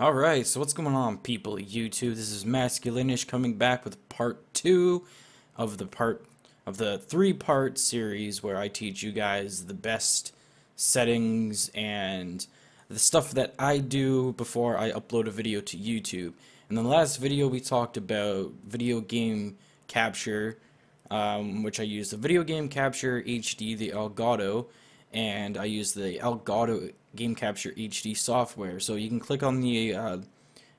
Alright, so what's going on, people of YouTube? This is Masculinish coming back with part 2 of the 3-part series where I teach you guys the best settings and the stuff that I do before I upload a video to YouTube. In the last video we talked about video game capture, which I used the video game capture HD, the Elgato, and I use the Elgato Game Capture HD software. So you can click on the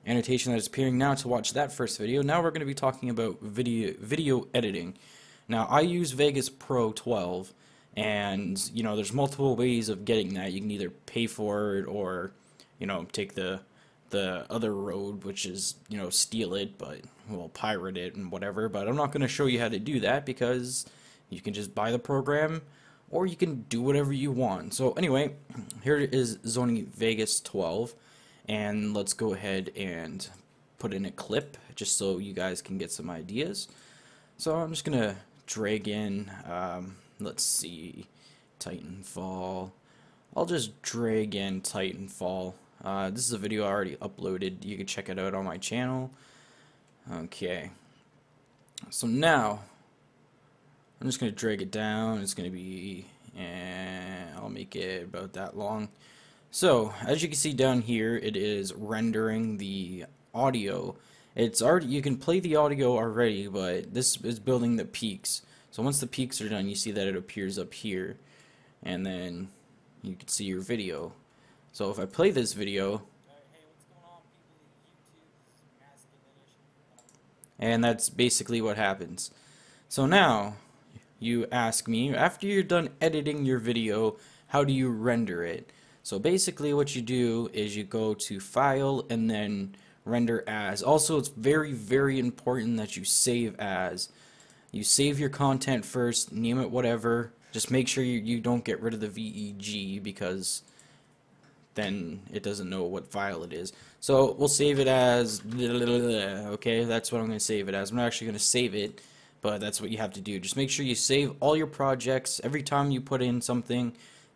annotation that is appearing now to watch that first video. Now we're going to be talking about video editing. Now I use Vegas Pro 12, and there's multiple ways of getting that. You can either pay for it or take the other road, which is steal it, but pirate it and whatever. But I'm not going to show you how to do that because you can just buy the program, or you can do whatever you want. So anyway, here is Sony Vegas 12, and let's go ahead and put in a clip just so you guys can get some ideas. So I'm just gonna drag in, let's see, Titanfall. I'll just drag in Titanfall. This is a video I already uploaded. You can check it out on my channel. Okay, so now I'm just going to drag it down. It's going to be, I'll make it about that long. So, as you can see down here, it is rendering the audio. It's already, you can play the audio already, but this is building the peaks. So once the peaks are done, you see that it appears up here, and then you can see your video. So if I play this video, and that's basically what happens. So now you ask me, after you're done editing your video, how do you render it? So basically what you do is you go to File and then Render As. Also, it's very important that you save as. You save your content first, name it whatever. Just make sure you don't get rid of the VEG, because then it doesn't know what file it is. So we'll save it as, okay, that's what I'm going to save it as. I'm not actually going to save it, but that's what you have to do. Just make sure you save all your projects. Every time you put in something,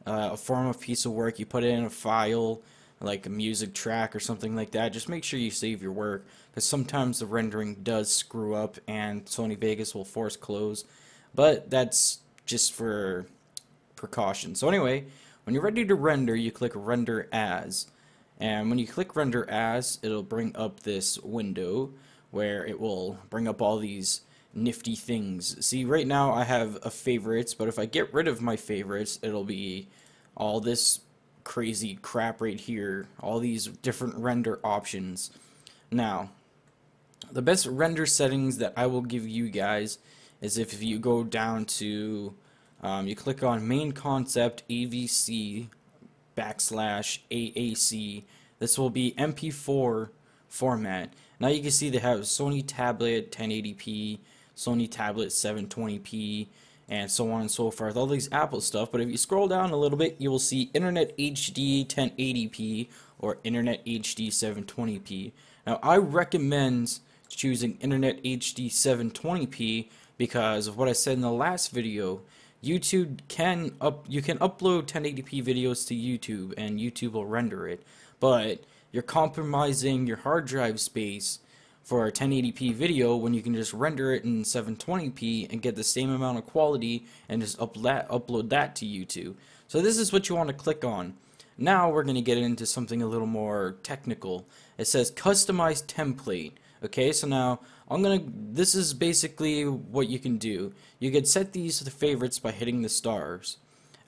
a form of piece of work, you put it in a file, like a music track or something like that. Just make sure you save your work, because sometimes the rendering does screw up and Sony Vegas will force close. But that's just for precaution. So anyway, when you're ready to render, you click Render As. And when you click Render As, it'll bring up this window where it will bring up all these nifty things. See, right now I have a favorites, but if I get rid of my favorites, it'll be all this crazy crap right here, all these different render options. Now, the best render settings that I will give you guys is if you go down to, you click on Main Concept AVC /AAC. This will be MP4 format. Now you can see they have Sony Tablet 1080p, Sony Tablet 720p, and so on and so forth, all these Apple stuff. But if you scroll down a little bit, you will see Internet HD 1080p or Internet HD 720p. Now I recommend choosing Internet HD 720p because of what I said in the last video. YouTube you can upload 1080p videos to YouTube and YouTube will render it, but you're compromising your hard drive space for a 1080p video when you can just render it in 720p and get the same amount of quality and just upload that to YouTube. So this is what you want to click on. Now we're going to get into something a little more technical. It says customize template. Okay, so now this is basically what you can do. You can set these to the favorites by hitting the stars.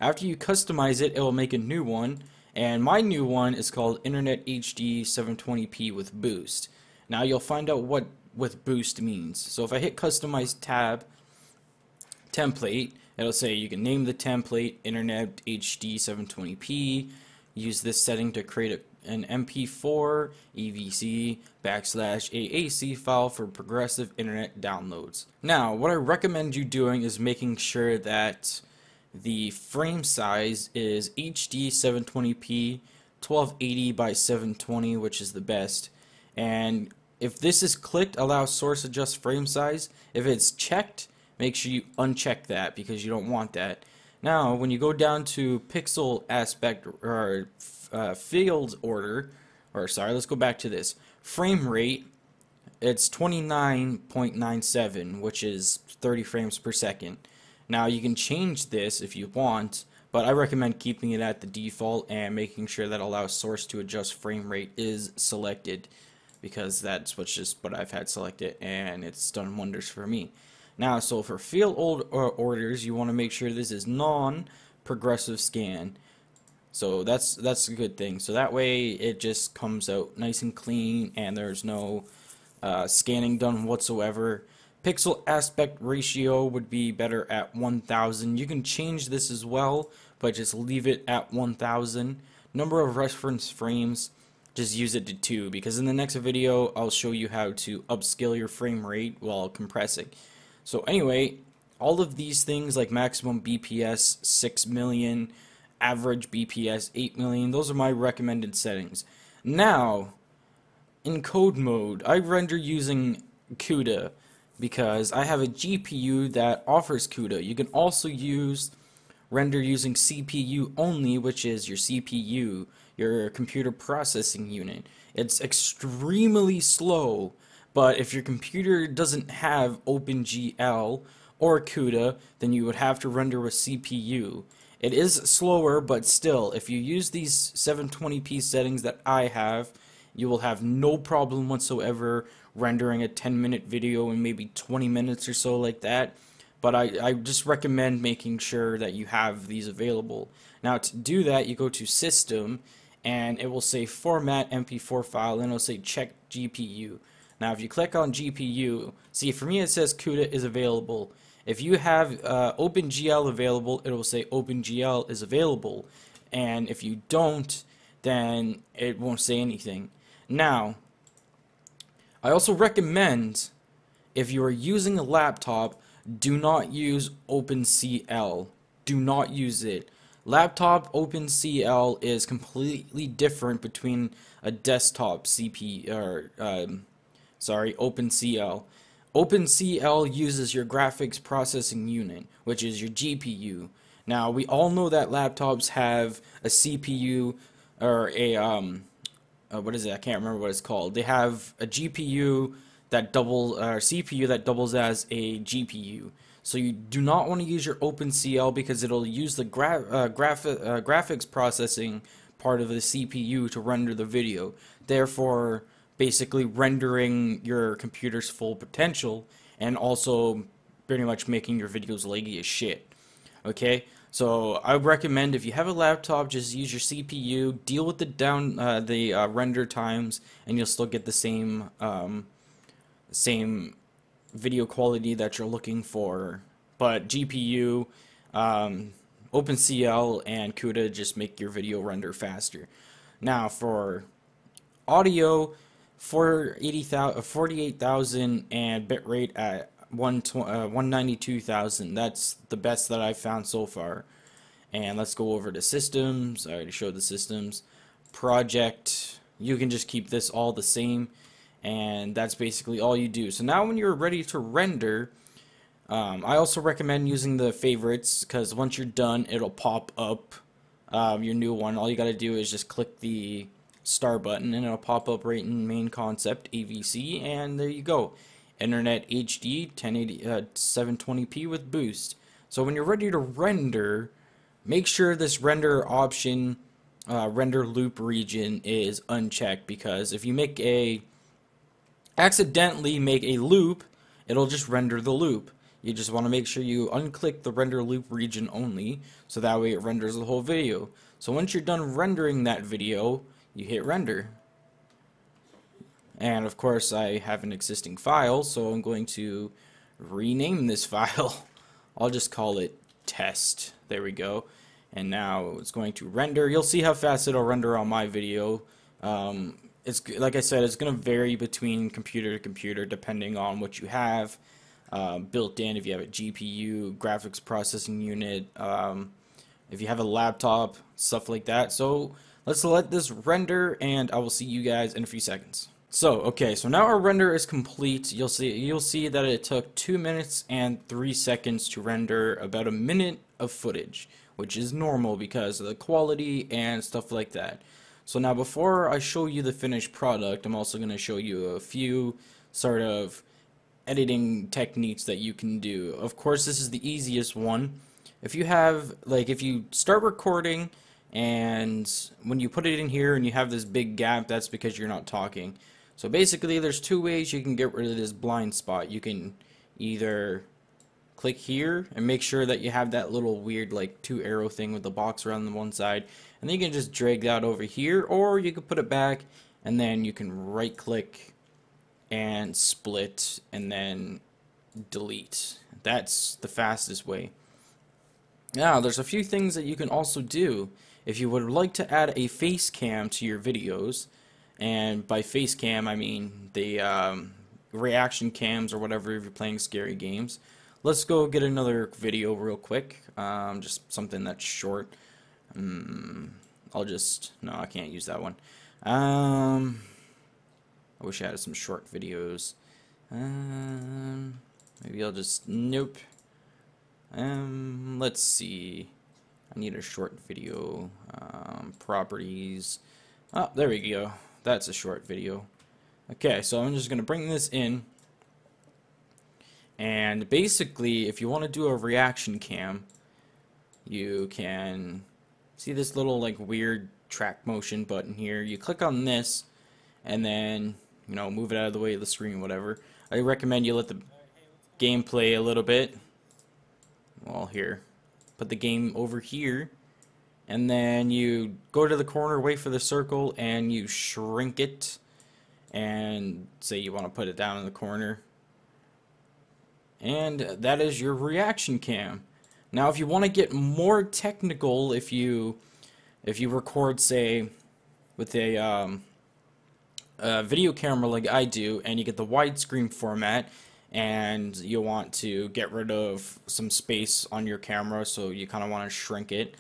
After you customize it, it will make a new one, and my new one is called Internet HD 720p with Boost. Now you'll find out what with Boost means. So if I hit Customize tab, Template, it'll say you can name the template Internet HD 720p, use this setting to create an MP4 EVC /AAC file for progressive internet downloads. Now, what I recommend you doing is making sure that the frame size is HD 720p 1280 by 720, which is the best. And if this is clicked, allow source adjust frame size. If it's checked, make sure you uncheck that because you don't want that. Now, when you go down to pixel aspect or field order, or sorry, let's go back to this. Frame rate, it's 29.97, which is 30 frames per second. Now you can change this if you want, but I recommend keeping it at the default and making sure that allow source to adjust frame rate is selected, because that's what I've had selected, and it's done wonders for me. Now, so for field orders, you want to make sure this is non-progressive scan. So that's a good thing. So that way it just comes out nice and clean, and there's no scanning done whatsoever. Pixel aspect ratio would be better at 1000. You can change this as well, but just leave it at 1000. Number of reference frames, just use it to 2, because in the next video I'll show you how to upscale your frame rate while compressing. So anyway, all of these things like maximum BPS 6 million, average BPS 8 million, those are my recommended settings. Now, in code mode, I render using CUDA because I have a GPU that offers CUDA. You can also render using CPU only, which is your CPU, your computer processing unit. It's extremely slow, but if your computer doesn't have OpenGL or CUDA, then you would have to render with CPU. It is slower, but still, if you use these 720p settings that I have, you will have no problem whatsoever rendering a 10-minute video in maybe 20 minutes or so like that. But I just recommend making sure that you have these available. Now to do that, you go to System, and it will say Format MP4 file, and it'll say Check GPU. Now if you click on GPU, see, for me it says CUDA is available. If you have OpenGL available, it will say OpenGL is available. And if you don't, then it won't say anything. Now, I also recommend, if you are using a laptop, do not use OpenCL. Do not use it. Laptop OpenCL is completely different between a desktop CPU, or OpenCL. OpenCL uses your graphics processing unit, which is your GPU. Now, we all know that laptops have a CPU, or a what is it? I can't remember what it's called. They have a GPU that CPU that doubles as a GPU. So you do not want to use your OpenCL because it'll use the graphics processing part of the CPU to render the video. Therefore, basically rendering your computer's full potential, and also pretty much making your videos laggy as shit. Okay? So I would recommend, if you have a laptop, just use your CPU, deal with the render times, and you'll still get the same video quality that you're looking for. But GPU, OpenCL, and CUDA just make your video render faster. Now for audio, 48,000 and bitrate at 192,000. That's the best that I've found so far. And let's go over to systems. I already showed the systems. Project, you can just keep this all the same, and that's basically all you do. So now when you're ready to render, I also recommend using the favorites, because once you're done, it'll pop up your new one. All you gotta do is just click the star button, and it'll pop up right in main concept AVC, and there you go. Internet HD 1080 720p with boost. So when you're ready to render, make sure this render option, render loop region, is unchecked, because if you accidentally make a loop, it'll just render the loop. You just want to make sure you unclick the render loop region only, so that way it renders the whole video. So once you're done rendering that video, you hit render. And of course I have an existing file, so I'm going to rename this file. I'll just call it test. There we go. And now it's going to render. You'll see how fast it'll render on my video. It's like I said, it's going to vary between computer to computer depending on what you have built in. If you have a GPU, graphics processing unit, if you have a laptop, stuff like that. So let's let this render, and I will see you guys in a few seconds. So okay, so now our render is complete. You'll see that it took 2 minutes and 3 seconds to render about a minute of footage, which is normal because of the quality and stuff like that. So now before I show you the finished product, I'm also going to show you a few sort of editing techniques that you can do. Of course, this is the easiest one. If you have, like, if you start recording and when you put it in here and you have this big gap, that's because you're not talking. So basically there's two ways you can get rid of this blind spot. You can either click here and make sure that you have that little weird like 2 arrow thing with the box around the one side, and then you can just drag that over here, or you can put it back and then you can right click and split and then delete. That's the fastest way. Now there's a few things that you can also do if you would like to add a face cam to your videos, and by face cam I mean the reaction cams or whatever if you're playing scary games. Let's go get another video real quick, just something that's short. I'll just, no, I can't use that one. I wish I had some short videos. Maybe I'll just, nope. Let's see. I need a short video. Properties. Oh, there we go. That's a short video. Okay, so I'm just going to bring this in. And basically, if you want to do a reaction cam, you can see this little like weird track motion button here. You click on this and then, you know, move it out of the way of the screen, whatever. I recommend you let the game play a little bit. Well, here, put the game over here, and then you go to the corner, wait for the circle, and you shrink it, and say you want to put it down in the corner. And that is your reaction cam. Now if you want to get more technical, if you record, say, with a video camera like I do, and you get the widescreen format, and you want to get rid of some space on your camera, so you kind of want to shrink it.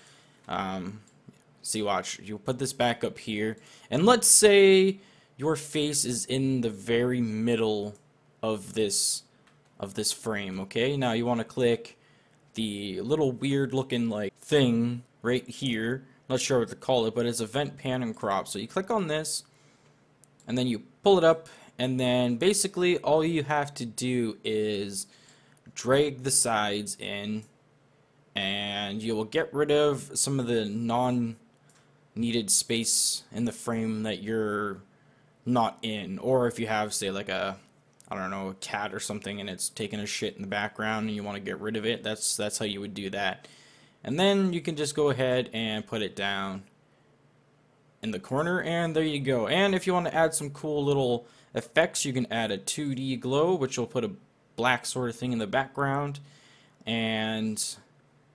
See, watch, you put this back up here, and let's say your face is in the very middle of this frame. Okay, now you want to click the little weird looking like thing right here. Not sure what to call it, but it's event pan and crop. So you click on this and then you pull it up, and then basically all you have to do is drag the sides in, and you will get rid of some of the non-needed space in the frame that you're not in. Or if you have, say, like a, I don't know, a cat or something, and it's taking a shit in the background and you want to get rid of it, that's how you would do that. And then you can just go ahead and put it down in the corner, and there you go. And if you want to add some cool little effects, you can add a 2D glow, which will put a black sort of thing in the background, and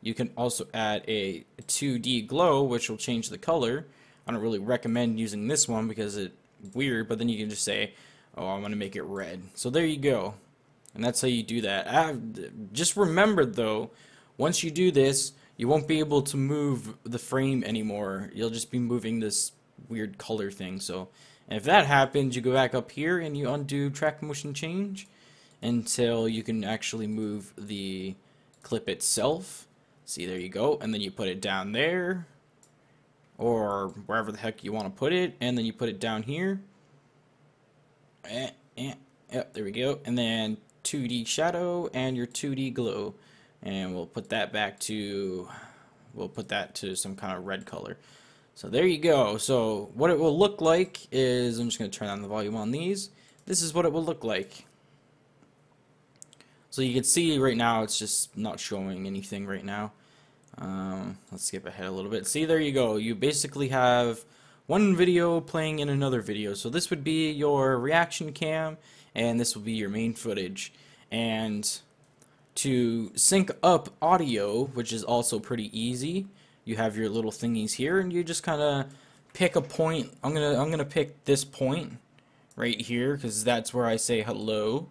you can also add a 2D glow, which will change the color. I don't really recommend using this one because it's weird, but then you can just say, oh, I want to make it red. So there you go. And that's how you do that. Just remember, though, once you do this, you won't be able to move the frame anymore. You'll just be moving this weird color thing. So, and if that happens, you go back up here and you undo track motion change until you can actually move the clip itself. See, there you go. And then you put it down there, or wherever the heck you want to put it, and then you put it down here. Yep, there we go. And then 2D shadow and your 2D glow, and we'll put that back to, we'll put that to some kind of red color. So there you go. So what it will look like is, I'm just going to turn on the volume on these. This is what it will look like. So you can see right now it's just not showing anything right now. Let's skip ahead a little bit. See, there you go. You basically have one video playing in another video. So this would be your reaction cam, and this will be your main footage. And to sync up audio, which is also pretty easy, you have your little thingies here, and you just kind of pick a point. I'm gonna pick this point right here because that's where I say hello,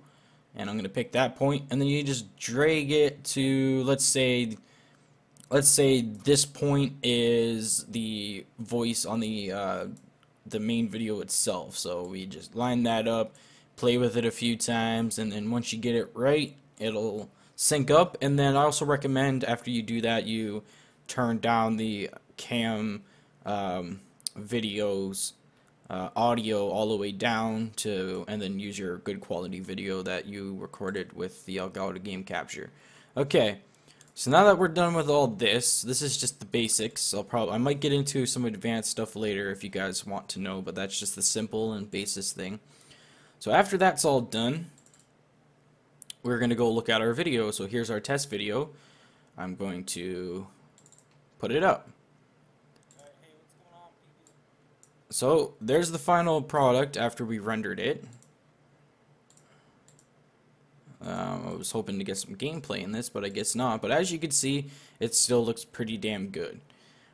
and I'm gonna pick that point, and then you just drag it to, let's say this point is the voice on the main video itself. So we just line that up, play with it a few times, and then once you get it right, it'll sync up. And then I also recommend after you do that, you turn down the cam videos, audio all the way down to, and then use your good quality video that you recorded with the Elgato Game Capture. Okay, so now that we're done with all this is just the basics. I might get into some advanced stuff later if you guys want to know, but that's just the simple and basic thing. So after that's all done, we're going to go look at our video. So here's our test video. I'm going to put it up. So there's the final product after we rendered it. I was hoping to get some gameplay in this, but I guess not. But as you can see, it still looks pretty damn good,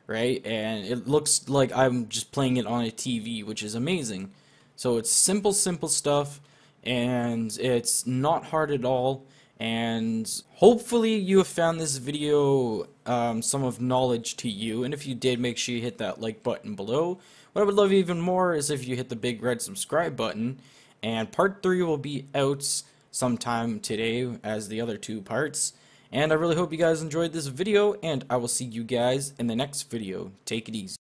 right? And it looks like I'm just playing it on a TV, which is amazing. So it's simple stuff, and it's not hard at all. And hopefully you have found this video some of knowledge to you. And if you did, make sure you hit that like button below. What I would love even more is if you hit the big red subscribe button. And part 3 will be out sometime today as the other 2 parts. And I really hope you guys enjoyed this video, and I will see you guys in the next video. Take it easy.